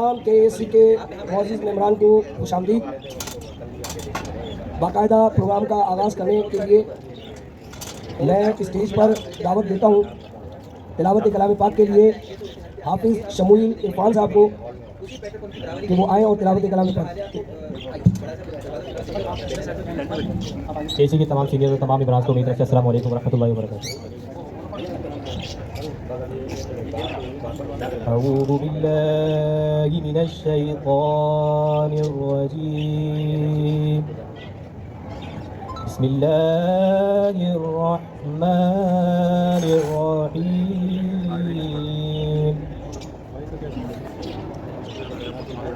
तमाम KAC के मौजूद मेहमान को खुशामदीद। बाकायदा प्रोग्राम का आगाज़ करने के लिए मैं स्टेज पर दावत देता हूँ तिलावत कलाम पाक के लिए हाफिज़ शमूइल इरफान साहब को कि वो आएँ और तिलावत कलाम पाक। KAC के तमाम सीनियर और तमाम इमरान को मेरी तरफ से अस्सलाम वालेकुम रहमतुल्लाहि व बरकातुहू। अऊज़ु बिल्लाहि मिनश शैतानिर रजीम। बिस्मिल्लाहिर रहमानिर रहीम।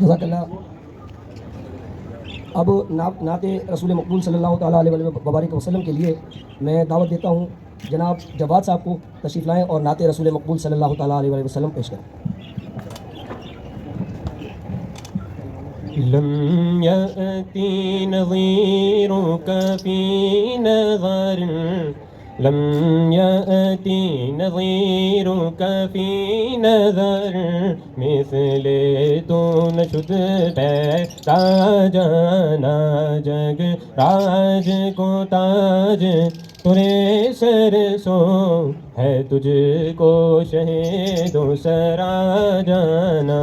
जज़ाकल्लाह। अब नाते रसूल मकबूल सल्लल्लाहु ताला अलैहि वसल्लम के लिए मैं दावत देता हूँ जनाब जवाद साहब को तशरीफ़ लाएँ और नाते रसूल मकबूल सल्लल्लाहु ताला अलैहि वसल्लम पेश करें। लम याती नज़ीरुका फी नज़र लम याती नज़ीरुका फी नज़र मिसले तो नशुद पैदा जाना जग राज को ताज तुरे सर सो है तुझको शहीदो सरा जाना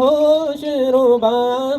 होश रुबा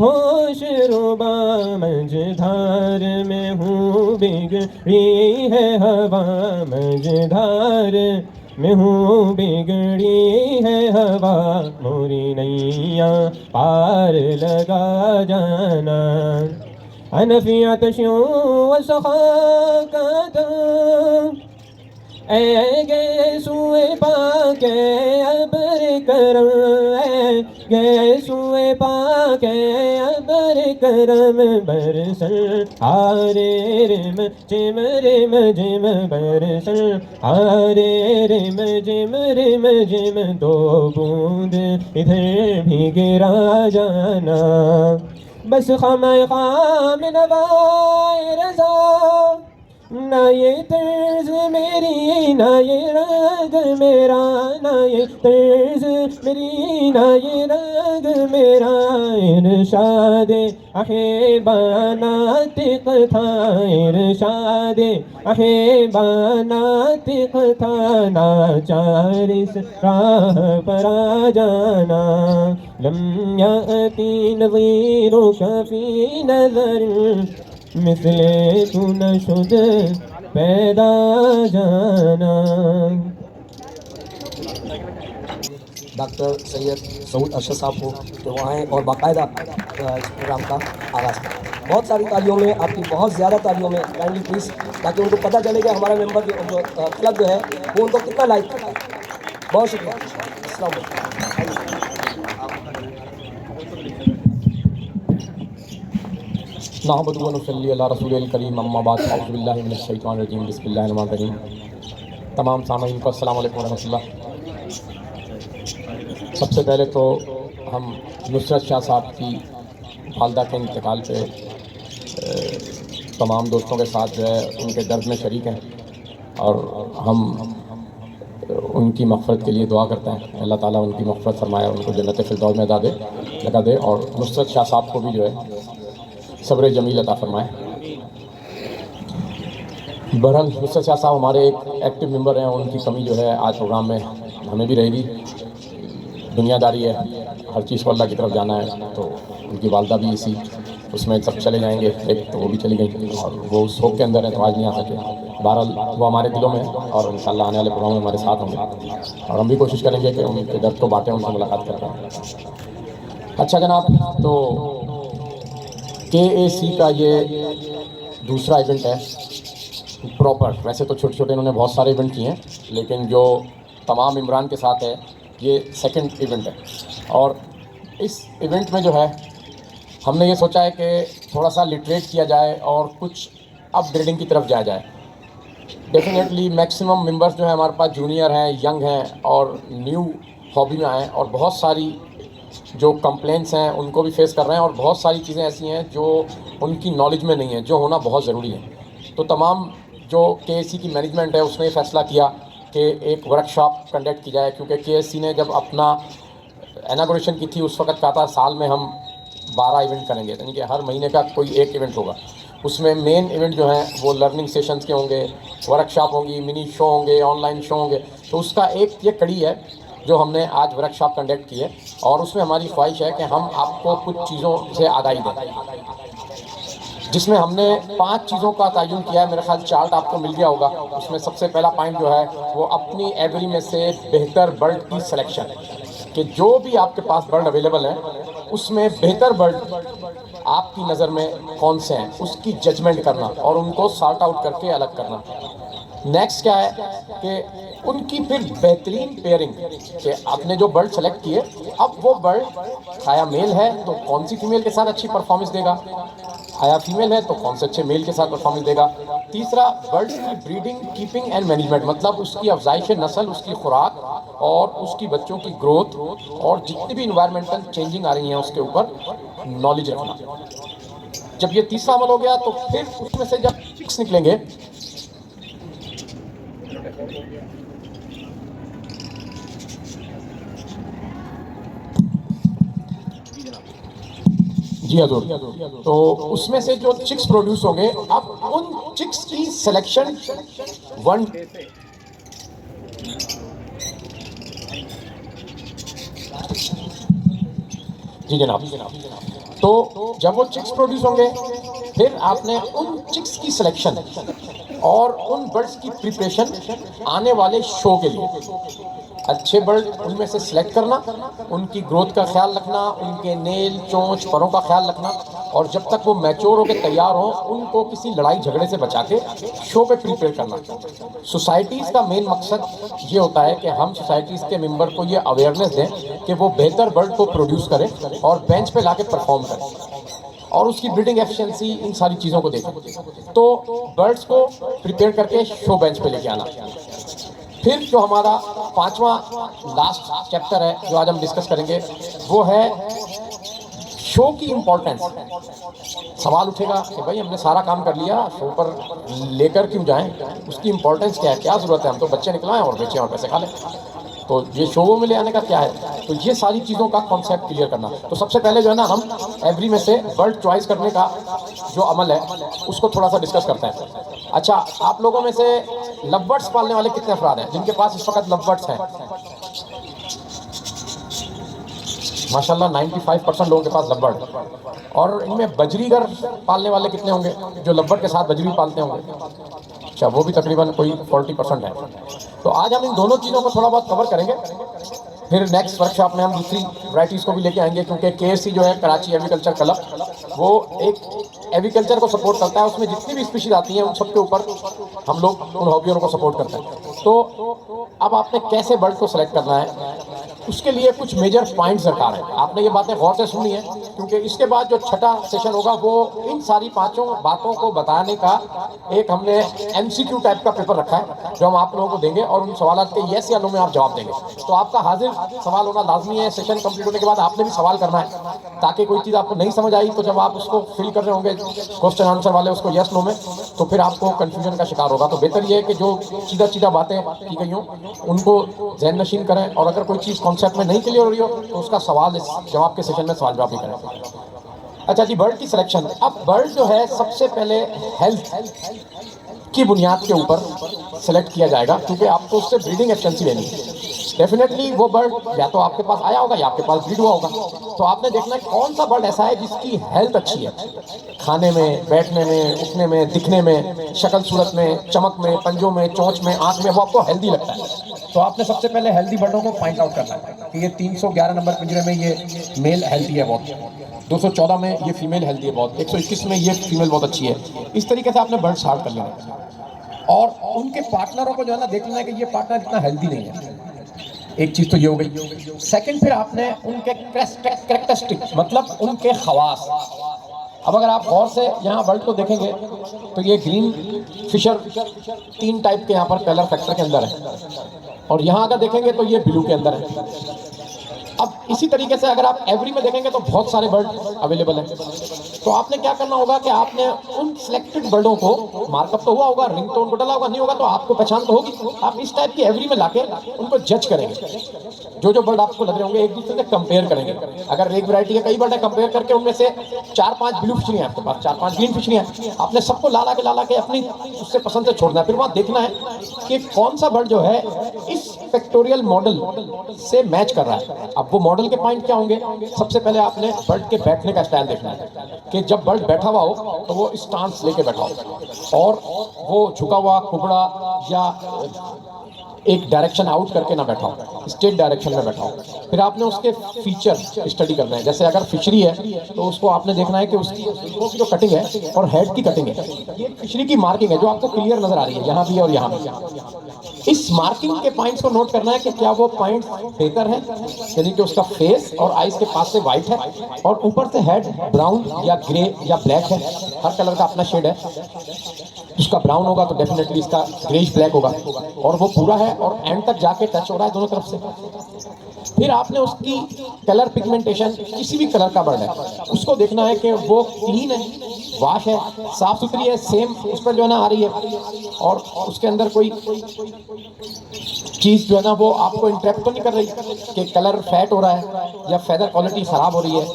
होश रुबा मझधार में हूँ बिगड़ी है हवा मझधार मैं हूँ बिगड़ी है हवा मोरी नैया पार लगा जाना अनफी आतशों व सखाकता ए गैसुए पाके अबर करम गे सुए पाके अबर करम बरसन हारे रिम जिम रिम जिम बरसन हारे रिम जिम दो बूंद इधर भी गिरा जाना बस खामे खाम नवाए रज़ा ना ये तर्ज मेरी ना ये रंग मेरा ना ये तर्ज मेरी ना ये रंग मेरा इरशादे अहेबाना तिक था इरशादे अहेबाना तिक था नाचार इस राह पर आ जाना लम याती नज़ीरुका फी नज़र मिसले तू नशुद पैदा जाना। डॉक्टर सैयद सऊद अरशद साहब को तो वहाँ हैं और बाकायदा इस प्रोग्राम का आगाज़ करें। बहुत सारी तालियों में आपकी बहुत ज़्यादा तालियों में काइंडली प्लीज़ ताकि उनको पता चले कि हमारा मेंबर जो क्लब जो है वो उनको कितना लाइक करता है। बहुत शुक्रिया। अस्सलाम वालेकुम। नहमदुहु व नुसल्ली अला रसूलिल करीम अम्मा बाद अऊज़ु बिल्लाहि मिनश शैतानिर रजीम बिस्मिल्लाहिर रहमानिर रहीम। तमाम सामीन को अस्सलाम वालेकुम व रहमतुल्लाह। सबसे पहले तो हम नुसरत शाह साहब की वालदा के इंतकाल पे तमाम दोस्तों के साथ जो है उनके दर्द में शरीक हैं और हम उनकी मग़फ़िरत के लिए दुआ करते हैं। अल्लाह ताला उनकी मग़फ़िरत फरमाए, उनको जन्नत फ़िरदौस में लगा दे और नुसरत शाह साहब को भी जो है सब्र जमील अता फरमाए। बहरहाल नुसरत शाह साहब हमारे एक एक्टिव मेंबर हैं, उनकी कमी जो है आज प्रोग्राम में हमें भी रहेगी। दुनियादारी है, हर चीज़ को अल्लाह की तरफ जाना है। तो उनकी वालदा भी इसी उसमें सब चले जाएंगे, एक तो वो भी चली गई और वो उस शोक के अंदर है तो आज नहीं आ सके। बहरहाल वो हमारे दिलों में है और इंशाल्लाह आने वाले प्रोग्राम में हमारे साथ होंगे और हम भी कोशिश करेंगे कि उनके दर्द को बांटें, उनसे मुलाकात कर पाएँ। अच्छा जनाब, तो KAC का ये दूसरा इवेंट है प्रॉपर। वैसे तो छोटे छोटे इन्होंने बहुत सारे इवेंट किए हैं, लेकिन जो तमाम इमरान के साथ है ये सेकंड इवेंट है। और इस इवेंट में जो है हमने ये सोचा है कि थोड़ा सा लिटरेट किया जाए और कुछ अपग्रेडिंग की तरफ जाया जाए। डेफिनेटली मैक्सिमम मेंबर्स जो है हमारे पास जूनियर हैं, यंग हैं और न्यू हॉबी में आए हैं और बहुत सारी जो कंप्लेंट्स हैं उनको भी फेस कर रहे हैं और बहुत सारी चीज़ें ऐसी हैं जो उनकी नॉलेज में नहीं है, जो होना बहुत ज़रूरी है। तो तमाम जो KAC की मैनेजमेंट है उसने फैसला किया कि एक वर्कशॉप कंडक्ट की जाए, क्योंकि KAC ने जब अपना इनॉग्रेशन की थी उस वक्त कहा था साल में हम 12 इवेंट करेंगे, यानी कि हर महीने का कोई एक इवेंट होगा। उसमें मेन इवेंट जो हैं वो लर्निंग सेशंस के होंगे, वर्कशॉप होंगी, मिनी शो होंगे, ऑनलाइन शो होंगे। तो उसका एक ये कड़ी है जो हमने आज वर्कशॉप कंडक्ट की है और उसमें हमारी ख्वाहिश है कि हम आपको कुछ चीज़ों से आगाही दें, जिसमें हमने 5 चीज़ों का तयन किया है। मेरा ख्याल चार्ट आपको मिल गया होगा। उसमें सबसे पहला पॉइंट जो है वो अपनी एवरी में से बेहतर बर्ड की सिलेक्शन, कि जो भी आपके पास बर्ड अवेलेबल है उसमें बेहतर बर्ड आपकी नज़र में कौन से हैं उसकी जजमेंट करना और उनको सॉर्ट आउट करके अलग करना। नेक्स्ट क्या है कि उनकी फिर बेहतरीन पेयरिंग, कि आपने जो बर्ड सेलेक्ट किए अब वो बर्ड खाया मेल है तो कौन सी फीमेल के साथ अच्छी परफॉर्मेंस देगा, खाया फीमेल है तो कौन से अच्छे मेल के साथ परफॉर्मेंस देगा। तीसरा, बर्ड की ब्रीडिंग, कीपिंग एंड मैनेजमेंट, मतलब उसकी अफजाइश नस्ल, उसकी खुराक और उसकी बच्चों की ग्रोथ और जितनी भी इन्वायरमेंटल चेंजिंग आ रही हैं उसके ऊपर नॉलेज रखना। जब ये तीसरा अमल हो गया तो फिर उसमें से जब चिक्स निकलेंगे जी हजूर, तो उसमें से जो चिक्स प्रोड्यूस होंगे अब उन चिक्स की सिलेक्शन वन जी जनाब, तो जब वो चिक्स प्रोड्यूस होंगे फिर आपने उन चिक्स की सिलेक्शन और उन बर्ड्स की प्रिपरेशन आने वाले शो के लिए अच्छे बर्ड उनमें से सिलेक्ट करना, उनकी ग्रोथ का ख्याल रखना, उनके नेल, चोंच, परों का ख्याल रखना और जब तक वो मैच्योर होकर तैयार हों उनको किसी लड़ाई झगड़े से बचा के शो पे प्रिपेयर करना। सोसाइटीज़ का मेन मकसद ये होता है कि हम सोसाइटीज़ के मेंबर को ये अवेयरनेस दें कि वो बेहतर बर्ड को प्रोड्यूस करें और बेंच पे लाके परफॉर्म करें और उसकी ब्रीडिंग एफिशिएंसी, इन सारी चीज़ों को देखें। तो बर्ड्स को प्रिपेयर करके शो बेंच पे लेके आना। फिर जो हमारा 5वां लास्ट चैप्टर है जो आज हम डिस्कस करेंगे वो है शो की इम्पोर्टेंस। सवाल उठेगा कि भाई हमने सारा काम कर लिया, शो पर लेकर क्यों जाएं, उसकी इम्पोर्टेंस क्या है, क्या ज़रूरत है, हम तो बच्चे निकलाएं और बेचें और पैसे खा लें, तो ये शो में ले आने का क्या है। तो ये सारी चीज़ों का कॉन्सेप्ट क्लियर करना। तो सबसे पहले जो है ना हम एवरी में से बर्ड चॉइस करने का जो अमल है उसको थोड़ा सा डिस्कस करते हैं। अच्छा, आप लोगों में से लव बर्ड्स पालने वाले कितने अफराद हैं जिनके पास इस वक्त लव बर्ड्स हैं? माशाल्लाह 95% लोगों के पास लव बर्ड। और इनमें बजरीगर पालने वाले कितने होंगे जो लव बर्ड के साथ बजरी पालते होंगे? अच्छा, वो भी तकरीबन कोई 40% है। तो आज हम इन दोनों चीज़ों को थोड़ा बहुत कवर करेंगे। फिर नेक्स्ट वर्कशॉप में हम दूसरी वैराइटीज़ को भी लेके आएंगे, क्योंकि KAC जो है कराची एग्रीकल्चर क्लब, वो एक एग्रीकल्चर को सपोर्ट करता है। उसमें जितनी भी स्पीशीज आती हैं उन सबके ऊपर हम लोग उन हॉबियों को सपोर्ट करते हैं। तो अब आपने कैसे बर्ड को सेलेक्ट करना है उसके लिए कुछ मेजर पॉइंट्स दरकार है। आपने ये बातें गौर से सुनी है, क्योंकि इसके बाद जो छठा सेशन होगा वो इन सारी 5 बातों को बताने का एक हमने MCQ टाइप का पेपर रखा है जो हम आप लोगों को देंगे और उन सवालों के येस या नो में आप जवाब देंगे। तो आपका हाजिर सवाल होना लाजमी है। सेशन कंप्लीट होने के बाद आपने भी सवाल करना है, ताकि कोई चीज़ आपको नहीं समझ आई तो जब आप उसको फिल कर रहे होंगे क्वेश्चन आंसर वाले उसको येस नो में, तो फिर आपको कन्फ्यूजन का शिकार होगा। तो बेहतर ये है कि जो सीधा सीधा बातें की गई हों उनको ज़हन नशीन करें और अगर कोई चीज़ कॉन्सेप्ट में नहीं क्लियर हो रही हो तो उसका सवाल इस जवाब के सेशन में सवाल जवाब भी करें। अच्छा जी, बर्ड की सिलेक्शन। अब बर्ड जो है सबसे पहले हेल्थ की बुनियाद के ऊपर सेलेक्ट किया जाएगा, क्योंकि आपको उससे ब्रीडिंग एफिशिएंसी लेनी है। डेफिनेटली वो बर्ड या तो आपके पास आया होगा या आपके पास ब्रीड हुआ होगा। तो आपने देखना है कौन सा बर्ड ऐसा है जिसकी हेल्थ अच्छी है, खाने में, बैठने में, उठने में, दिखने में, शक्ल सूरत में, चमक में, पंजों में, चोंच में, आंख में, वो आपको हेल्दी लगता है। तो आपने सबसे पहले हेल्दी बर्डों को पॉइंट आउट करना है कि ये 311 नंबर पिंजरे में ये मेल हेल्दी है बहुत, 214 में ये फीमेल हेल्दी है बहुत, 121 में ये फीमेल बहुत अच्छी है। इस तरीके से आपने बर्ड स्टार्ट कर लेना है और उनके पार्टनरों को जो है ना देख लेना है कि ये पार्टनर इतना हेल्दी नहीं है। एक चीज तो ये हो गई। सेकंड, फिर आपने उनके कैरेक्टरिस्टिक मतलब उनके खवास। अब अगर आप गौर से यहाँ बर्ड को देखेंगे तो ये ग्रीन फिशर 3 टाइप के यहाँ पर कलर फैक्टर के अंदर है और यहाँ अगर देखेंगे तो ये ब्लू के अंदर है। अब इसी तरीके से अगर आप एवरी में देखेंगे तो बहुत सारे बर्ड अवेलेबल हैं। तो आपने क्या करना होगा कि आपने उन सिलेक्टेड बर्डों को, मार्कअप तो हुआ होगा, रिंग टोन को डला होगा, नहीं होगा तो आपको पहचान तो होगी, आप इस टाइप की एवरी में लाके उनको जज करेंगे। जो बर्ड आपको लग रहे होंगे एक दूसरे से कंपेयर करेंगे। अगर एक वैरायटी के कई बर्ड है, कंपेयर करके उनमें से 4-5 ब्लू फिशरी है आपके पास, 4-5 ग्रीन फिशरी है, आपने सबको ला के अपनी उससे पसंद से छोड़ना है। फिर वहाँ देखना है कि कौन सा बर्ड जो है इस फैक्टोरियल मॉडल से मैच कर रहा है। अब वो मॉडल के पॉइंट क्या होंगे? सबसे पहले आपने बर्ड के बैठने का स्टाइल देखना है कि जब बर्ड बैठा हुआ हो तो वो स्टांस लेके बैठा हो और वो झुका हुआ, कुबड़ा या एक डायरेक्शन आउट करके ना बैठा हो, स्ट्रेट डायरेक्शन में बैठा हो। फिर आपने उसके फीचर स्टडी करना है। जैसे अगर फिशरी है तो उसको आपने देखना है कि उसकी जो कटिंग है और हेड की कटिंग है, ये फिशरी की मार्किंग है जो आपको क्लियर नजर आ रही है, यहाँ भी और यहाँ भी। इस मार्किंग के पॉइंट्स को नोट करना है कि क्या वो पॉइंट बेहतर है, यानी कि उसका फेस और आइज के पास से व्हाइट है और ऊपर से हेड ब्राउन या ग्रे या ब्लैक है। हर कलर का अपना शेड है। उसका ब्राउन होगा तो डेफिनेटली इसका ग्रेइश ब्लैक होगा और वो पूरा है और एंड तक जाके टच हो रहा है दोनों तरफ से। फिर आपने उसकी कलर पिगमेंटेशन, किसी भी कलर का बर्ड है उसको देखना है कि वो क्लीन है, वाश है, साफ सुथरी है, सेम उस पर जो है ना आ रही है और उसके अंदर कोई चीज़ जो है ना वो आपको इंटरेक्ट तो नहीं कर रही कि कलर फैट हो रहा है या फेदर क्वालिटी ख़राब हो रही है।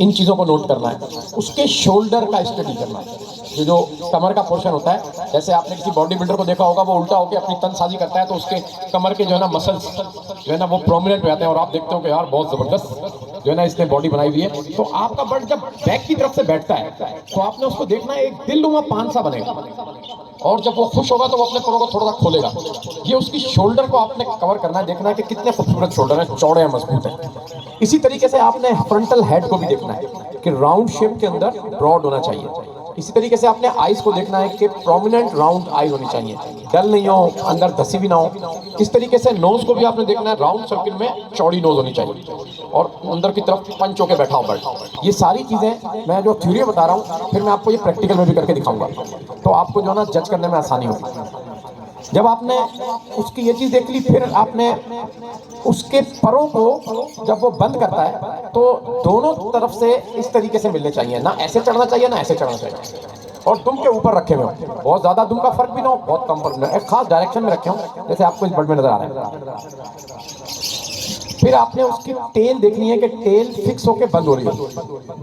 इन चीज़ों को नोट करना है। उसके शोल्डर का स्टडी करना है, जो कमर का पोर्शन होता है। जैसे आपने किसी बॉडी बिल्डर को देखा होगा, वो उल्टा होकर अपनी तनसाजी करता है तो उसके कमर के जो है ना मसल्स जो है ना वो प्रोमिनेंट हो जाते हैं और आप देखते हो कि यार बहुत ज़बरदस्त जो है ना इसने बॉडी बनाई हुई है। तो आपका बर्ड जब बैक की तरफ से बैठता है तो आपने उसको देखना है, एक दिलनुमा पांसा बनेगा और जब वो खुश होगा तो वो अपने पैरों को थोड़ा सा खोलेगा। ये उसकी शोल्डर को आपने कवर करना है, देखना है कि कितने खूबसूरत शोल्डर हैं, चौड़े हैं, मजबूत हैं। इसी तरीके से आपने फ्रंटल हेड को भी देखना है कि राउंड शेप के अंदर ब्रॉड होना चाहिए। इसी तरीके से आपने आईज को देखना है कि प्रोमिनेंट राउंड आई होनी चाहिए, डल नहीं हो, अंदर धसी भी ना हो। इस तरीके से नोज को भी आपने देखना है, राउंड सर्किल में चौड़ी नोज होनी चाहिए और अंदर की तरफ पंच होकर बैठा हो बर्ड। ये सारी चीज़ें मैं जो थ्योरी बता रहा हूँ, फिर मैं आपको ये प्रैक्टिकल में भी करके दिखाऊंगा, तो आपको जो है ना जज करने में आसानी होगी। जब आपने उसकी ये चीज़ देख ली, फिर आपने उसके परों को जब वो बंद करता है तो दोनों तरफ से इस तरीके से मिलने चाहिए, ना ऐसे चढ़ना चाहिए ना ऐसे चढ़ना चाहिए, और दुम के ऊपर रखे हुए हो। बहुत ज़्यादा दुम का फर्क भी ना हो, बहुत कम फर्क ना हो, एक खास डायरेक्शन में रखे हो जैसे आपको इस बर्ड में नजर आ रहा है। फिर आपने उसकी टेल देखनी है कि टेल फिक्स होकर बंद हो रही हो,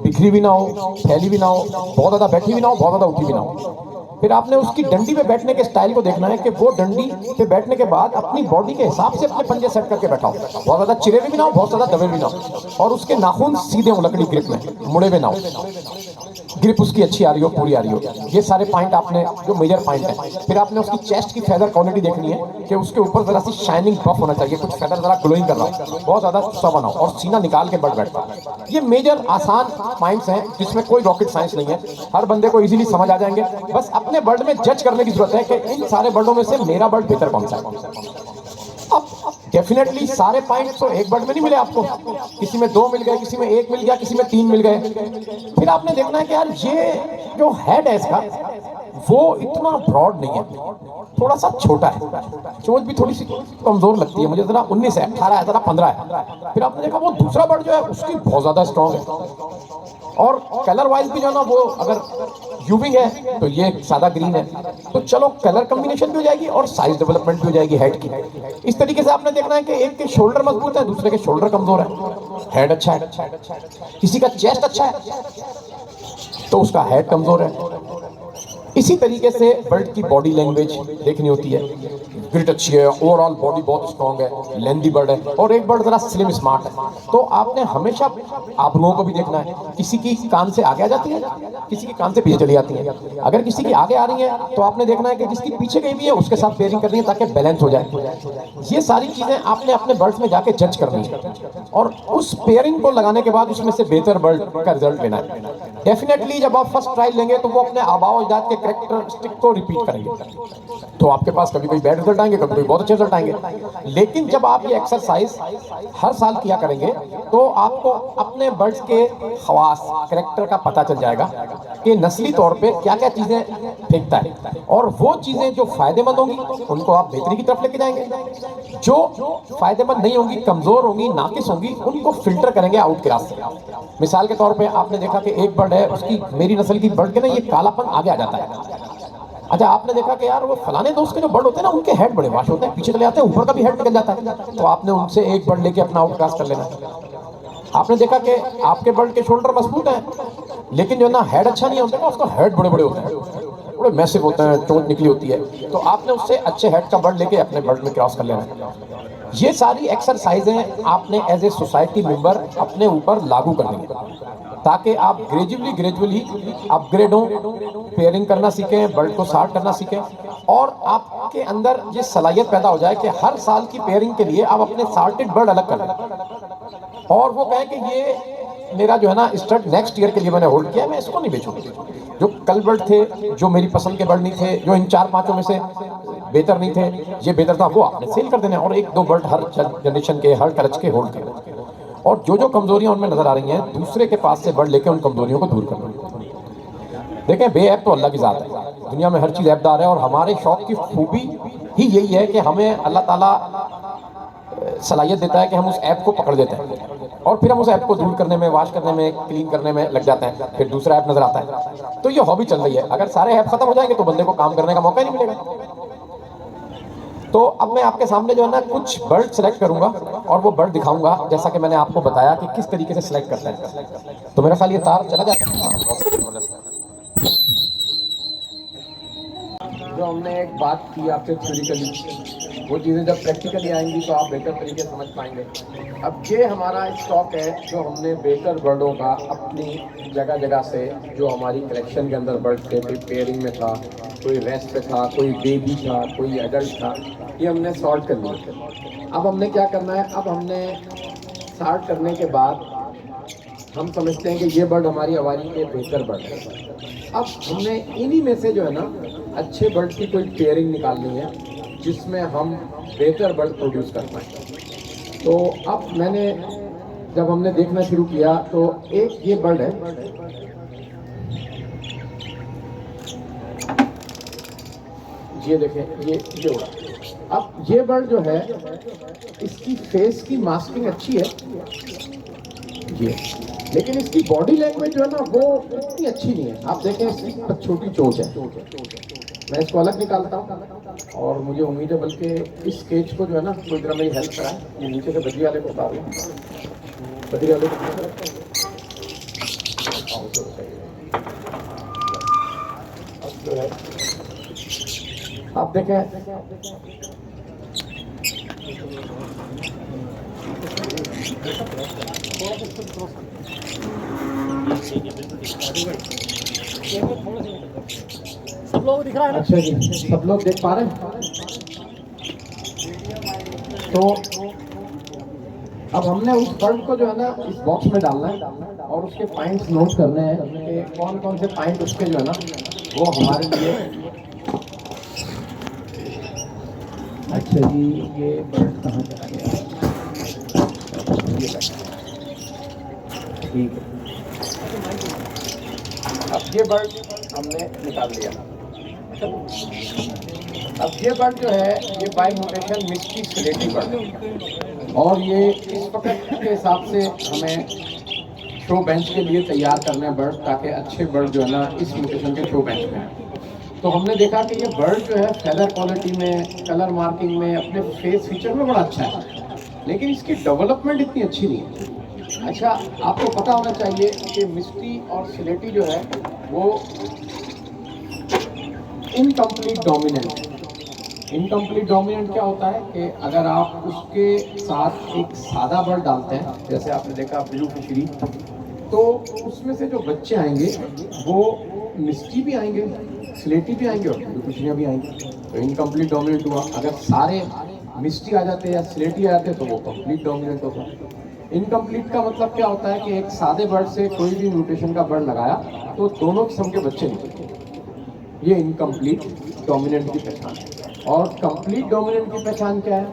बिखरी भी ना हो, फैली भी ना हो, बहुत ज़्यादा बैठी भी ना हो, बहुत ज़्यादा उठी भी ना हो। फिर आपने उसकी डंडी पे बैठने के स्टाइल को देखना है कि वो डंडी पे बैठने के बाद अपनी बॉडी के हिसाब से अपने पंजे सेट करके बैठा हो, बहुत ज़्यादा चिरे भी ना हो, बहुत ज़्यादा दबे भी ना हो, और उसके नाखून सीधे हो, लकड़ी ग्रिप में मुड़े हुए ना हो, ग्रिप उसकी अच्छी आ रही हो, पूरी आ रही हो। ये सारे पॉइंट आपने जो मेजर पॉइंट है। फिर आपने उसकी चेस्ट की फेदर क्वालिटी देखनी है कि उसके ऊपर जरा सी शाइनिंग बफ होना चाहिए, कुछ फेदर जरा ग्लोइंग कर रहा हो, बहुत ज़्यादा सवा ना हो, और सीना निकाल के बर्ड बैठता है। ये मेजर आसान पॉइंट्स हैं जिसमें कोई रॉकेट साइंस नहीं है, हर बंदे को इजीली समझ आ जाएंगे। बस अपने बर्ड में जज करने की जरूरत है कि इन सारे बर्डों में से मेरा बर्ड बेहतर कौन सा है। अब डेफिनेटली सारे पॉइंट्स तो एक बर्ड में नहीं मिले आपको, किसी में 2 मिल गए, किसी में 1 मिल गया, किसी में 3 मिल गए। फिर आपने देखना है कि यार ये जो हेड है इसका वो इतना ब्रॉड नहीं है, थोड़ा सा छोटा है, चोंच भी थोड़ी सी कमजोर लगती है मुझे, जरा 19 है, 18 है, जरा 15 है। फिर आपने देखा वो दूसरा बर्ड जो है उसकी बहुत ज्यादा स्ट्रॉन्ग है और कलर वाइज भी जो है ना वो अगर यूविंग है तो ये सादा ग्रीन है, तो चलो कलर कॉम्बिनेशन भी हो जाएगी और साइज डेवलपमेंट भी हो जाएगी हेड की। इस तरीके से आपने देखना है कि एक के शोल्डर मजबूत है, दूसरे के शोल्डर कमजोर है, हेड अच्छा है, किसी का चेस्ट अच्छा है तो उसका हेड कमजोर है, इसी तरीके से बर्ड की बॉडी लैंग्वेज देखनी होती है। ग्रिट अच्छी है, ओवरऑल बॉडी बहुत स्ट्रॉन्ग है, लेंदी बर्ड है, और एक बर्ड जरा स्लिम स्मार्ट है। तो आपने हमेशा आप लोगों को भी देखना है, किसी की कान से आगे आ जाती है, किसी की कान से पीछे चली जाती है। अगर किसी की आगे आ रही है तो आपने देखना है कि जिसकी पीछे गई भी है उसके साथ पेयरिंग करनी है ताकि बैलेंस हो जाए। ये सारी चीजें आपने अपने बर्ड्स में जाके जज करनी है और उस पेयरिंग को लगाने के बाद उसमें से बेहतर बर्ड का रिजल्ट लेना है। डेफिनेटली जब आप फर्स्ट ट्रायल लेंगे तो वो अपने आबाओ अजदाद के कैरेक्टरिस्टिक को रिपीट करेंगे, तो आपके पास कभी कोई बैड रिजल्ट आएंगे, कभी कोई बहुत अच्छे रिजल्ट आएंगे। लेकिन जब आप ये एक्सरसाइज हर साल किया करेंगे तो आपको अपने बर्ड्स के खवास कैरेक्टर का पता चल जाएगा कि नस्ली तौर पे क्या क्या चीजें फेंकता है, और वो चीजें जो फायदेमंद होंगी उनको आप बेहतरी की तरफ लेके जाएंगे, जो फायदेमंद नहीं होंगी, कमजोर होंगी, नाकिस होंगी, उनको फिल्टर करेंगे आउट के रास्ते। मिसाल के तौर पे आपने देखा कि एक बर्ड है, उसकी मेरी नस्ल की बर्ड के ना ये कालापन आगे आ जाता है। अच्छा, आपने देखा कि यार वो फलाने दोस्त के जो बर्ड होते हैं ना उनके हेड बड़े वाश होते हैं, पीछे चले जाते हैं, ऊपर का भी हेड निकल जाता है, तो आपने उनसे एक बर्ड लेके अपना आउटकास्ट कर लेना। आपने देखा कि आपके बर्ड के शोल्डर मजबूत हैं लेकिन जो है ना हेड अच्छा नहीं होता, उसका हेड बड़े बड़े होते हैं, बड़े मैसिव होते हैं, चोट निकली होती है, तो आपने उससे अच्छे हेड का बर्ड लेके अपने बर्ड में क्रॉस कर लेना। ये सारी एक्सरसाइजें आपने एज ए सोसाइटी मेंबर अपने ऊपर लागू करनी है ताकि आप ग्रेजुअली अपग्रेड हों, पेयरिंग करना सीखें, बर्ड को सार्ट करना सीखें, और आपके अंदर ये सलाहियत पैदा हो जाए कि हर साल की पेयरिंग के लिए आप अपने सार्टेड बर्ड अलग कर लें और वो कहें कि ये मेरा जो है ना स्टड नेक्स्ट ईयर के लिए मैंने होल्ड किया, मैं इसको नहीं बेचूंगा। जो कल बर्ड थे, जो मेरी पसंद के बर्ड नहीं थे, जो इन 4-5 में से बेहतर नहीं थे, ये बेहतर था, वो आपने सेल कर देना, और 1-2 बर्ड हर जनरेशन के, हर कलच के होल्ड कर, और जो कमजोरियां उनमें नजर आ रही हैं दूसरे के पास से बर्ड लेके उन कमजोरियों को दूर करना। देखें, बेऐब तो अल्लाह की जात है, दुनिया में हर चीज ऐबदार है, और हमारे शौक की खूबी ही यही है कि हमें अल्लाह ताला सलाहियत देता है कि हम उस ऐप को पकड़ लेते हैं और फिर हम उस ऐप को दूर करने में, वॉश करने में, क्लीन करने में लग जाते हैं, फिर दूसरा ऐप नजर आता है। तो ये हॉबी चल रही है, अगर सारे ऐप खत्म हो जाएंगे तो बंदे को काम करने का मौका ही नहीं मिलेगा। तो अब मैं आपके सामने जो है ना कुछ बर्ड सेलेक्ट करूंगा और वो बर्ड दिखाऊंगा, जैसा कि मैंने आपको बताया कि किस तरीके से सिलेक्ट करते हैं। तो मेरा ख्याल ये तार चला जाएगा। जो हमने एक बात की आपसे थ्योरिटिकली, वो चीज़ें जब प्रैक्टिकली आएंगी तो आप बेहतर तरीके से समझ पाएंगे। अब ये हमारा स्टॉक है जो हमने बेहतर बर्डों का अपनी जगह जगह से, जो हमारी कलेक्शन के अंदर बर्ड थे, कोई पेयरिंग में था, कोई रेस्ट पे था, कोई बेबी था, कोई एडल्ट था, ये हमने सॉर्ट कर लिया। अब हमने क्या करना है, अब हमने सॉर्ट करने के बाद हम समझते हैं कि ये बर्ड हमारी आवारी के बेहतर बर्ड है। अब हमने इन्हीं में से जो है ना अच्छे बर्ड की कोई पेयरिंग निकालनी है जिसमें हम बेहतर बर्ड प्रोड्यूस कर पाएँ। तो अब मैंने जब हमने देखना शुरू किया तो एक ये बर्ड है, ये देखें, ये उड़ा। अब ये बर्ड जो है इसकी फेस की मास्किंग अच्छी है ये, लेकिन इसकी बॉडी लैंग्वेज जो है ना वो इतनी अच्छी नहीं है। आप देखें इसकी छोटी चोंच है, मैं इसको अलग निकालता हूँ और मुझे उम्मीद है बल्कि इस स्केच को जो है ना कोई तरह मेरी हेल्प कराए। ये नीचे से बजरी वाले को उतार लूँ, बजरी वाले को जो है आप देखें, सब लोग दिख रहा है ना? अच्छा जी, सब लोग देख पा रहे हैं। तो अब हमने उस बर्ड को जो है ना इस बॉक्स में डालना है और उसके पॉइंट्स नोट करने हैं कि कौन कौन से पॉइंट उसके जो है ना वो हमारे लिए। अच्छा जी, ये बर्ड कहाँ चला गया? ठीक है, अब ये बर्ड हमने निकाल लिया। अब ये बर्ड जो है ये बाय म्यूटेशन मिस्टी स्लेटी बर्ड है और ये इस वक्त के हिसाब से हमें शो बेंच के लिए तैयार करना है बर्ड, ताकि अच्छे बर्ड जो है ना इस म्यूटेशन के शो बेंच में है। तो हमने देखा कि ये बर्ड जो है फेदर क्वालिटी में, कलर मार्किंग में, अपने फेस फीचर में बड़ा अच्छा है, लेकिन इसकी डेवलपमेंट इतनी अच्छी नहीं है। अच्छा, आपको पता होना चाहिए कि मिस्टी और स्लेटी जो है वो इनकम्प्लीट डोमिनेंट। इनकम्प्लीट डोमिनेंट क्या होता है कि अगर आप उसके साथ एक सादा बर्ड डालते हैं, जैसे आपने देखा ब्लू फिशरी, तो उसमें से जो बच्चे आएंगे वो मिस्टी भी आएंगे, स्लेटी भी आएंगे और ब्लू फिशरियाँ भी आएंगी। तो इनकम्प्लीट डोमिनेंट हुआ। अगर सारे मिस्टी आ जाते या स्लेटी आ जाते तो वो कंप्लीट डोमिनेंट होता। इनकम्प्लीट का मतलब क्या होता है कि एक सादे बर्ड से कोई भी म्यूटेशन का बर्ड लगाया तो दोनों किस्म के बच्चे निकलते। ये इनकम्प्लीट डोमिनेंट की पहचान है। और कंप्लीट डोमिनेंट की पहचान क्या है,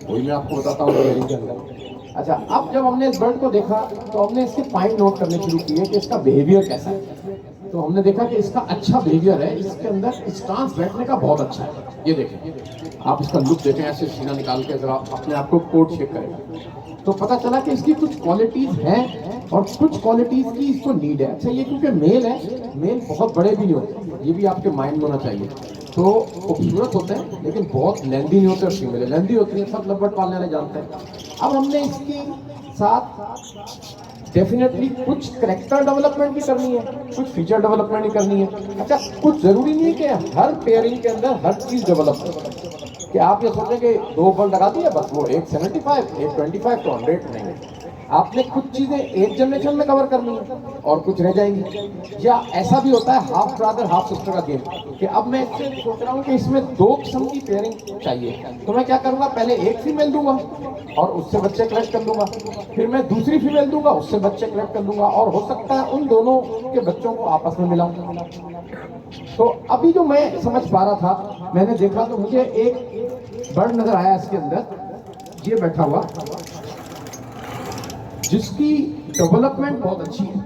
वही मैं आपको बताता हूँ पेयरिंग के अंदर। अच्छा, अब जब हमने इस बर्ड को देखा तो हमने इसके पॉइंट नोट करने शुरू किए कि इसका बिहेवियर कैसा है। तो हमने देखा कि इसका अच्छा बिहेवियर है, इसके अंदर स्टांस बैठने का बहुत अच्छा है। ये देखें, आप इसका लुक देखें, ऐसे सीना निकाल के जरा अपने आप को कोट चेक करें तो पता चला कि इसकी कुछ क्वालिटीज हैं और कुछ क्वालिटीज की इसको नीड है। अच्छा, ये क्योंकि मेल है, मेल बहुत बड़े भी नहीं होते, ये भी आपके माइंड में होना चाहिए। तो खूबसूरत होते हैं लेकिन बहुत लेंदी नहीं होते, और फीमेल लेंदी होती है, सब लवबर्ड पालने वाले जानते हैं। अब हमने इसके साथ डेफिनेटली कुछ करेक्टर डेवलपमेंट भी करनी है, कुछ फीचर डेवलपमेंट भी करनी है। अच्छा, कुछ जरूरी नहीं है कि हर पेयरिंग के अंदर हर चीज डेवलप करें कि आप ये सोचें कि 2 बर्ड लगा दिए बस वो एक 75 एक 25 तो 100 नहीं। आपने कुछ चीजें एक जनरेशन में कवर करनी है और कुछ रह जाएंगी। या ऐसा भी होता है हाफ ब्रदर हाफ सिस्टर का गेम, कि अब मैं इससे सोच रहा हूँ कि इसमें 2 किस्म की पेयरिंग चाहिए, तो मैं क्या करूँगा, पहले एक फीमेल दूंगा और उससे बच्चे कलेक्ट कर लूंगा, फिर मैं दूसरी फीमेल दूंगा, उससे बच्चे कलेक्ट कर लूंगा, और हो सकता है उन दोनों के बच्चों को आपस में मिलाऊं। तो अभी जो मैं समझ पा रहा था, मैंने देखा तो मुझे एक बर्ड नजर आया इसके अंदर, ये बैठा हुआ, जिसकी डेवलपमेंट बहुत अच्छी है।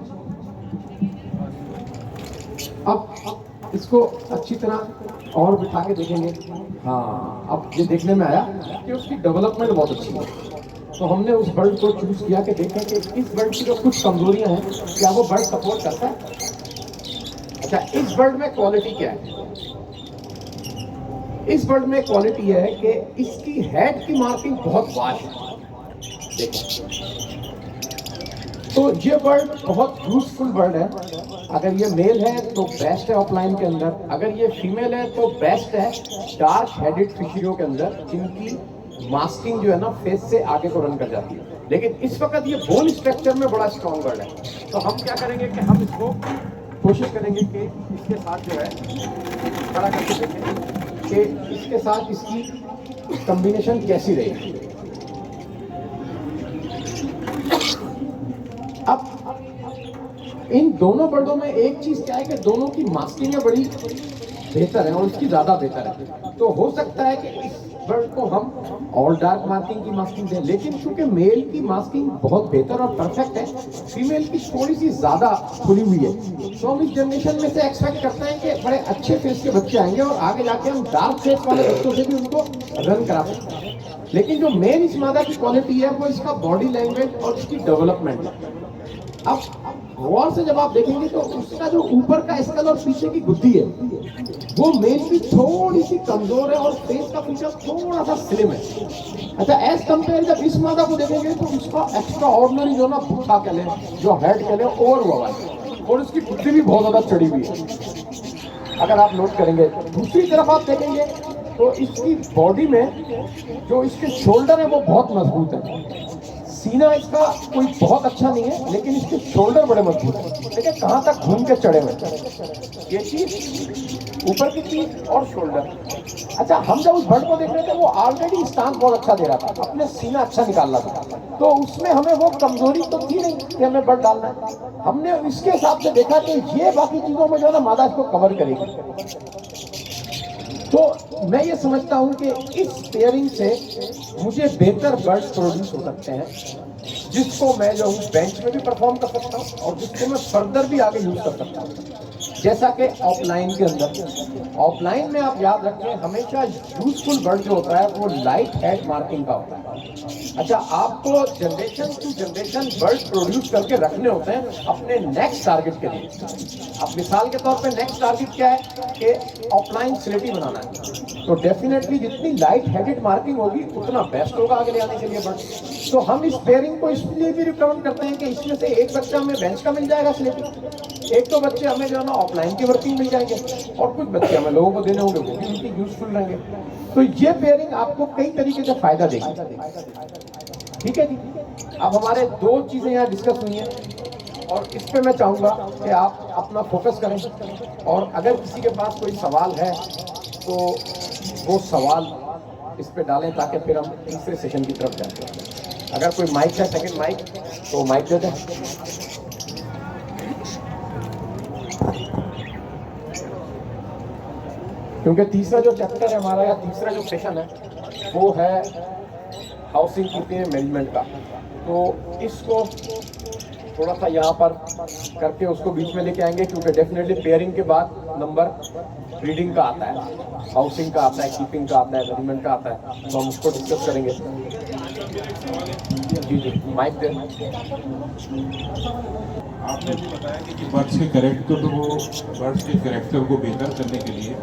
अब इसको अच्छी तरह और बिठा के देखेंगे। हाँ, अब ये देखने में आया कि उसकी डेवलपमेंट बहुत अच्छी है। तो हमने उस बर्ड को चूज किया कि देखें कि इस बर्ड की जो कुछ कमजोरियां हैं, क्या वो बर्ड सपोर्ट करता है। अच्छा, इस बर्ड में क्वालिटी क्या है? इस बर्ड में क्वालिटी है कि इसकी हेड की मार्किंग बहुत वाश है। देखो, तो ये बर्ड बहुत यूजफुल बर्ड है। अगर ये मेल है तो बेस्ट है ऑफलाइन के अंदर, अगर ये फीमेल है तो बेस्ट है डार्क हेडेड फिशरियों के अंदर, जिनकी मास्किंग जो है ना फेस से आगे को रन कर जाती है। लेकिन इस वक्त ये बोन स्ट्रक्चर में बड़ा स्ट्रॉन्ग बर्ड है। तो हम क्या करेंगे कि हम इसको कोशिश करेंगे कि इसके साथ जो है खड़ा करके देखें कि इसके साथ इसकी कॉम्बिनेशन कैसी रहेगी। अब इन दोनों बर्डों में एक चीज क्या है कि दोनों की मास्किंग बड़ी बेहतर है और इसकी ज्यादा बेहतर है। तो हो सकता है कि इस बर्ड को हम और डार्क मार्किंग की मास्किंग दें, लेकिन क्योंकि मेल की मास्किंग बहुत बेहतर और परफेक्ट है, फीमेल की थोड़ी सी ज्यादा खुली हुई है, तो हम इस जनरेशन में से एक्सपेक्ट करते हैं कि बड़े अच्छे फेस के बच्चे आएंगे और आगे जाके हम डार्क फेस वाले बच्चों से भी उनको रन करा सकते हैं। लेकिन जो मेन इस मादा की क्वालिटी है वो इसका बॉडी लैंग्वेज और इसकी डेवलपमेंट है। अब गौर से जब आप देखेंगे तो उसका जो ऊपर का स्कल और पीछे की गुद्दी है वो मेल की थोड़ी सी कमजोर है और फेस का फीचर थोड़ा सा स्लिम है। अच्छा, एज कंपेयर जब इस मादा को देखेंगे तो उसका एक्स्ट्रा ऑर्डिनरी जो ना बुक्का कह लें, जो हेड कह लें, ओवर हुआ है और उसकी गुद्दी भी बहुत ज्यादा चढ़ी हुई है। अगर आप नोट करेंगे, दूसरी तरफ आप देखेंगे तो इसकी बॉडी में जो इसके शोल्डर है वो बहुत मजबूत है। सीना इसका कोई बहुत अच्छा नहीं है लेकिन इसके शोल्डर बड़े मजबूत हैं। देखिए कहाँ तक घूम के चढ़े हुए, ये चीज ऊपर की चीज और शोल्डर। अच्छा, हम जब उस बर्ड को देख रहे थे वो ऑलरेडी स्टांस बहुत अच्छा दे रहा था, अपने सीना अच्छा निकाल रहा था, तो उसमें हमें वो कमजोरी तो थी नहीं कि हमें बर्ड डालना है। हमने इसके हिसाब से देखा कि ये बाकी चीजों में जो है ना मादा इसको कवर करेगी। तो मैं ये समझता हूं कि इस पेयरिंग से मुझे बेहतर बर्ड्स प्रोड्यूस हो सकते हैं, जिसको मैं जो हूँ बेंच में भी परफॉर्म कर सकता हूँ और जिसको मैं फर्दर भी आगे यूज कर सकता हूँ। जैसा कि ऑफलाइन के अंदर, ऑफलाइन में आप याद रखें हमेशा यूजफुल बर्ड जो होता है वो लाइट हेड मार्किंग का होता है। अच्छा, आपको generation to generation bird produce करके रखने होते हैं अपने नेक्स्ट टारगेट के लिए। अब मिसाल के तौर पे नेक्स्ट टारगेट क्या है कि ऑफलाइन स्लेटी बनाना है, तो डेफिनेटली जितनी लाइट हेडेड मार्किंग होगी उतना बेस्ट होगा आगे ले आने के लिए बर्ड। तो हम इस पेयरिंग को इसलिए भी रिकमेंड करते हैं कि इसमें से एक बच्चा हमें बेंच का मिल जाएगा स्लेटी, एक तो बच्चे हमें जो है ना ऑफलाइन की वर्किंग मिल जाएंगे और कुछ बच्चे हमें लोगों को देने होंगे, वो भी उनकी यूजफुल रहेंगे। तो ये पेयरिंग आपको कई तरीके से फायदा देगी। ठीक है जी। अब हमारे दो चीजें यहाँ डिस्कस हुई हैं और इस पे मैं चाहूंगा कि आप अपना फोकस करें और अगर किसी के पास कोई सवाल है तो वो सवाल इस पे डालें ताकि फिर हम तीसरे सेशन की तरफ जाएं। अगर कोई माइक है, सेकंड माइक, तो माइक दे दें। क्योंकि तीसरा जो चैप्टर है हमारा या तीसरा जो सेशन है वो है हाउसिंग कीपिंग मैनेजमेंट का, तो इसको थोड़ा सा यहाँ पर करके उसको बीच में लेके आएंगे क्योंकि डेफिनेटली पेयरिंग के बाद नंबर रीडिंग का आता है, हाउसिंग का आता है, कीपिंग का आता है, मैनेजमेंट का आता है, तो हम उसको डिस्कस करेंगे। जी जी, माइक दे। आपने भी बताया कि बर्ड्स के कैरेक्टर को बेहतर करने के लिए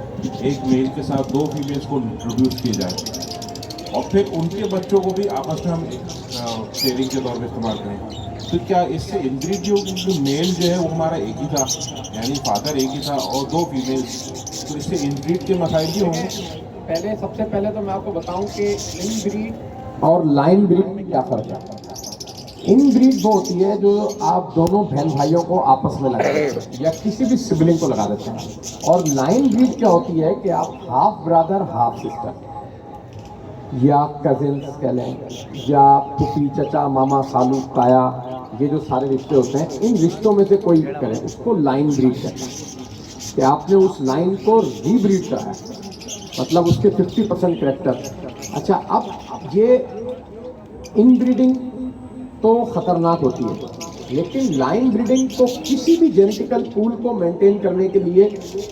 एक मेल के साथ 2 फीमेल्स को इंट्रोड्यूस किए जाए और फिर उनके बच्चों को भी आपस में हम पेयरिंग के तौर पर इस्तेमाल करें। तो क्या इससे इनब्रीड जो मेल जो है वो हमारा एक ही था, यानी फादर एक ही था और 2 फीमेल्स, तो इससे इनब्रीड के मसाइल भी होंगे? पहले सबसे पहले तो मैं आपको बताऊं कि इनब्रीड और लाइन ब्रीड में क्या फर्क है। इनब्रीड वो होती है जो आप दोनों बहन भाइयों को आपस में लगा देते हैं या किसी भी सिबलिंग को लगा देते हैं, और लाइन ब्रीड क्या होती है कि आप हाफ ब्रदर हाफ सिस्टर या कजिन्स कह लें या फूफी चचा मामा खालू ताया, ये जो सारे रिश्ते होते हैं, इन रिश्तों में से कोई करें उसको लाइन ब्रीड कहते हैं कि आपने उस लाइन को रीब्रीड कराया, मतलब उसके 50% करेक्टर। अच्छा, अब ये इनब्रीडिंग तो खतरनाक होती है, लेकिन लाइन ब्रीडिंग तो किसी भी जेनेटिकल पूल को मेंटेन करने के लिए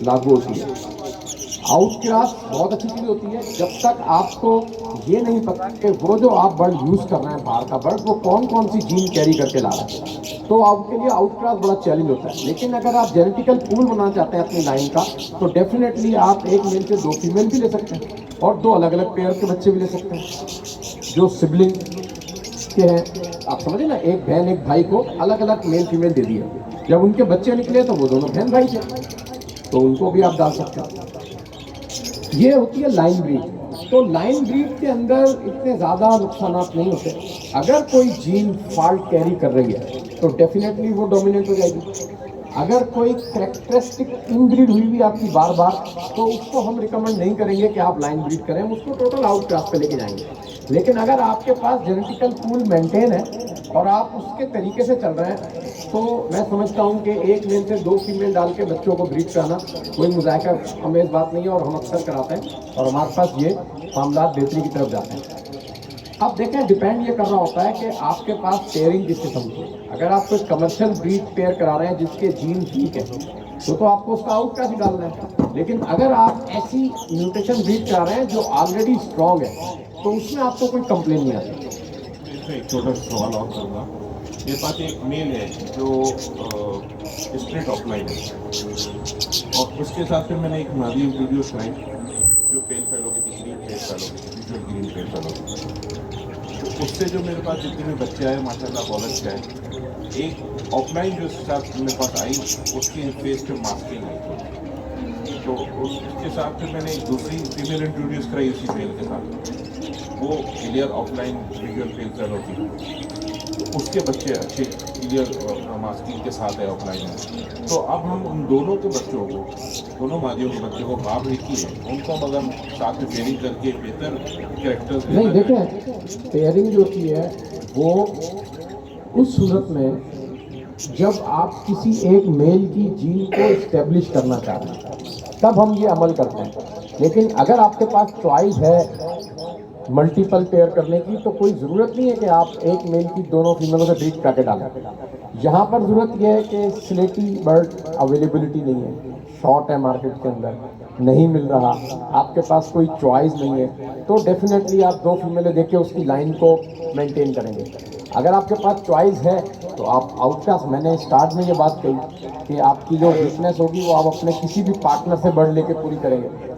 लागू होती है। आउटक्रॉस बहुत अच्छी चीज़ होती है जब तक आपको ये नहीं पता कि वो जो आप बर्ड यूज़ कर रहे हैं, बाहर का बर्ड, वो कौन कौन सी जीन कैरी करके ला रहे हैं, तो आपके लिए आउटक्रॉस बड़ा चैलेंज होता है। लेकिन अगर आप जेनेटिकल पूल बनाना चाहते हैं अपनी लाइन का, तो डेफिनेटली आप एक मेल से 2 फीमेल भी ले सकते हैं और 2 अलग अलग पेयर के बच्चे भी ले सकते हैं जो सिबलिंग के हैं। आप समझे ना, एक बहन एक भाई को अलग अलग मेल फीमेल दे दिए, जब उनके बच्चे निकले तो वो दोनों बहन भाई थे, तो उनको भी आप डाल सकते हैं। ये होती है लाइन ब्रीड। तो लाइन ब्रीड के अंदर इतने ज़्यादा नुकसान नहीं होते। अगर कोई जीन फॉल्ट कैरी कर रही है तो डेफिनेटली वो डोमिनेंट हो जाएगी। अगर कोई कैरेक्टरिस्टिक इनब्रीड हुई भी आपकी बार बार, तो उसको हम रिकमेंड नहीं करेंगे कि आप लाइन ब्रीड करें, उसको टोटल आउट क्लास पे लेके जाएंगे। लेकिन अगर आपके पास जेनेटिकल पूल मेंटेन है और आप उसके तरीके से चल रहे हैं, तो मैं समझता हूं कि एक मेल से 2 फीमेल डाल के बच्चों को ब्रीड कराना कोई मुज़ाहिरा अमेज़ बात नहीं है, और हम अक्सर कराते हैं और हमारे पास ये मामला बेहतरी की तरफ जाते हैं। अब देखें, डिपेंड ये कर रहा होता है कि आपके पास पेयरिंग किस किस्म की है। अगर आप कोई कमर्शियल ब्रीड पेयर करा रहे हैं जिसके जीन ठीक है, तो आपको उसका आउट का ही डालना है। लेकिन अगर आप ऐसी म्यूटेशन ब्रीड करा रहे हैं जो ऑलरेडी स्ट्रॉन्ग है, तो उसमें आपको कोई कंप्लेन नहीं आती। इसमें एक छोटा सा सवाल और करूँगा। मेरे पास एक मेल है जो स्प्लिट ऑफलाइन है और उसके साथ फिर मैंने एक मादी इंट्रोड्यूस कराई जो पेल फेलो की थी, ग्रीन पेल फेलो, विजुअल ग्रीन पेल फेलो। तो उससे जो मेरे पास जितने भी बच्चे आए माशाल्लाह बहुत अच्छे आए। एक ऑफलाइन जो साथ मेरे पास आई उसकी फेस पे मास्किंग आई, तो उसके साथ फिर मैंने एक दूसरी फीमेल इंट्रोड्यूस कराई उसी मेल के साथ, वो क्लियर ऑफलाइन विजुअल पेल फेलो थी, तो उसके बच्चे अच्छे क्लियर मास्किंग के साथ है ऑफलाइन में। तो अब हम उन दोनों के बच्चों को, दोनों मादियों के बच्चों को बाप एक ही है, उनको अगर साथ में पेयरिंग करके बेहतर कैरेक्टर्स नहीं, देखें, पेयरिंग जो की है वो उस सूरत में जब आप किसी एक मेल की जीन को इस्टेब्लिश करना चाहते हैं तब हम ये अमल करते हैं। लेकिन अगर आपके पास चॉइस है मल्टीपल पेयर करने की, तो कोई ज़रूरत नहीं है कि आप एक मेल की दोनों फीमेलों से ब्रीड करके डालें। यहाँ पर ज़रूरत यह है कि स्लेटी बर्ड अवेलेबिलिटी नहीं है, शॉर्ट है मार्केट के अंदर, नहीं मिल रहा, आपके पास कोई चॉइस नहीं है, तो डेफिनेटली आप 2 फीमेलें देख के उसकी लाइन को मेंटेन करेंगे। अगर आपके पास चॉइस है तो आप आउटकास्ट, मैंने स्टार्ट में ये बात कही कि आपकी जो वीकनेस होगी वो आप अपने किसी भी पार्टनर से बर्ड लेके पूरी करेंगे।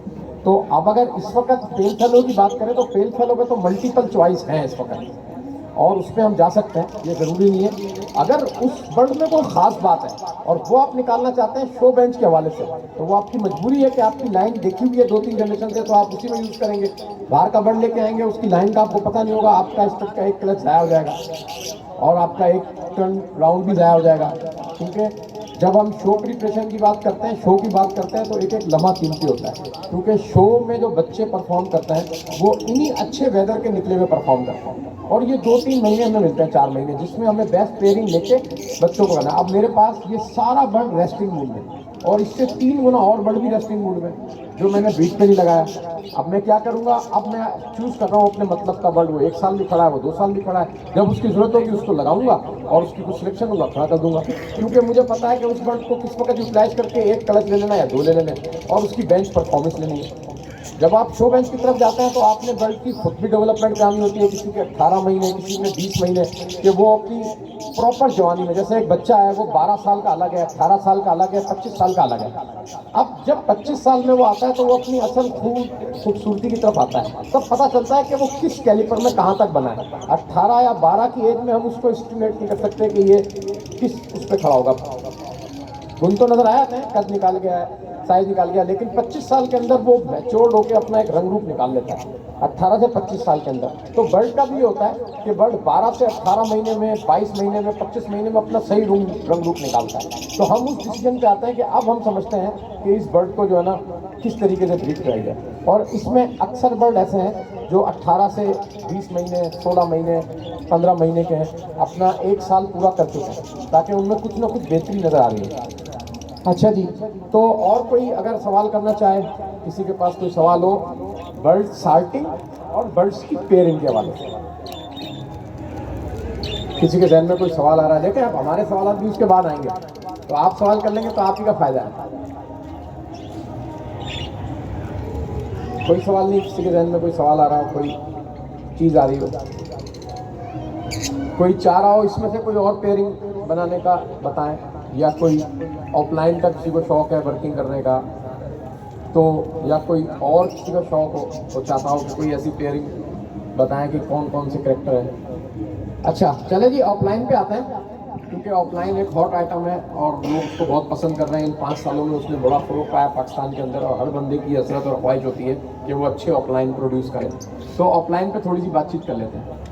तो अब अगर इस वक्त पेल फेलो की बात करें तो पेल फेलो पे तो मल्टीपल चॉइस है इस वक्त, और उस पर हम जा सकते हैं। ये ज़रूरी नहीं है अगर उस बर्ड में कोई खास बात है और वो आप निकालना चाहते हैं शो बेंच के हवाले से, तो वो आपकी मजबूरी है कि आपकी लाइन देखी हुई है 2-3 जनरेशन से, तो आप उसी में यूज करेंगे। बाहर का बर्ड लेके आएंगे, उसकी लाइन का आपको पता नहीं होगा, आपका स्टड का एक क्लच ज़ाया हो जाएगा और आपका एक टर्न राउंड भी ज़ाया हो जाएगा। ठीक है, जब हम शो प्रिपरेशन की बात करते हैं, शो की बात करते हैं, तो एक एक लम्हा कीमती होता है, क्योंकि शो में जो बच्चे परफॉर्म करते हैं वो इन्हीं अच्छे वेदर के निकले हुए परफॉर्म करते हैं, और ये 2-3 महीने हमें मिलते हैं, 4 महीने, जिसमें हमें बेस्ट पेयरिंग लेके बच्चों को करना है। अब मेरे पास ये सारा बर्ड रेस्टिंग मूड में, और इससे 3 गुना और बर्ड भी रेस्टिंग मूड में, जो मैंने ब्रीड पे नहीं लगाया। अब मैं क्या करूँगा, अब मैं चूज़ कर रहा हूँ अपने मतलब का बर्ड, वो 1 साल भी खड़ा है, वो 2 साल भी खड़ा है, जब उसकी ज़रूरत होगी उसको लगाऊंगा और उसकी कुछ सिलेक्शन होगा खड़ा कर दूंगा, क्योंकि मुझे पता है कि उस बर्ड को किस वक्त यूटिलाइज करके 1 क्लच ले लेना या 2 ले लेने, और उसकी बेंच परफॉर्मेंस लेनी है। जब आप शो बेंच की तरफ जाते हैं तो आपने बर्ड की खुद भी डेवलपमेंट करानी होती है, किसी के 18 महीने, किसी में 20 महीने, कि वो अपनी प्रॉपर जवानी में, जैसे एक बच्चा है वो 12 साल का अलग है, 18 साल का अलग है, 25 साल का अलग है। अब जब 25 साल में वो आता है तो वो अपनी असल खूबसूरती की तरफ आता है, तब पता चलता है कि वो किस कैलिपर में कहाँ तक बना है। 18 या 12 की एज में हम उसको एस्टिमेट नहीं कर सकते कि ये किस उस पर खड़ा होगा। गुण तो नजर आया था, कद निकाल गया है, साइज निकाल गया, लेकिन 25 साल के अंदर वो मैच्योर्ड होकर अपना एक रंग रूप निकाल लेता है, 18 से 25 साल के अंदर। तो बर्ड का भी होता है कि बर्ड 12 से 18 महीने में, 22 महीने में, 25 महीने में अपना सही रंग रूप निकालता है। तो हम उस डिसीजन पे आते हैं कि अब हम समझते हैं कि इस बर्ड को जो है ना किस तरीके से ब्रीड कराई जाए, और इसमें अक्सर बर्ड ऐसे हैं जो 18 से 20 महीने, 16 महीने, 15 महीने के हैं, अपना 1 साल पूरा कर चुके हैं, ताकि उनमें कुछ ना कुछ बेहतरी नज़र आ रही है। अच्छा जी, तो और कोई अगर सवाल करना चाहे, किसी के पास कोई सवाल हो बर्ड सार्टिंग और बर्ड्स की पेयरिंग के हवाले से, किसी के जहन में कोई सवाल आ रहा है? देखें, अब हमारे सवाल भी उसके बाद आएंगे, तो आप सवाल कर लेंगे तो आप ही का फायदा है। कोई सवाल नहीं, किसी के जहन में कोई सवाल आ रहा हो, कोई चीज़ आ रही हो, कोई चाह रहा हो इसमें से कोई और पेयरिंग बनाने का बताएं, या कोई ऑफलाइन का किसी को शौक है वर्किंग करने का, तो या कोई और किसी का शौक हो तो चाहता हो कि कोई ऐसी पेयरिंग बताएं कि कौन कौन से करेक्टर हैं। अच्छा चले जी, ऑफलाइन पे आते हैं, क्योंकि ऑफलाइन एक हॉट आइटम है और लोग उसको बहुत पसंद कर रहे हैं। इन 5 सालों में उसने बड़ा फ़रोग पाया पाकिस्तान के अंदर, और हर बंदे की हसरत और ख्वाहिश होती है कि वो अच्छे ऑफलाइन प्रोड्यूस करें। तो ऑफलाइन पे थोड़ी सी बातचीत कर लेते हैं।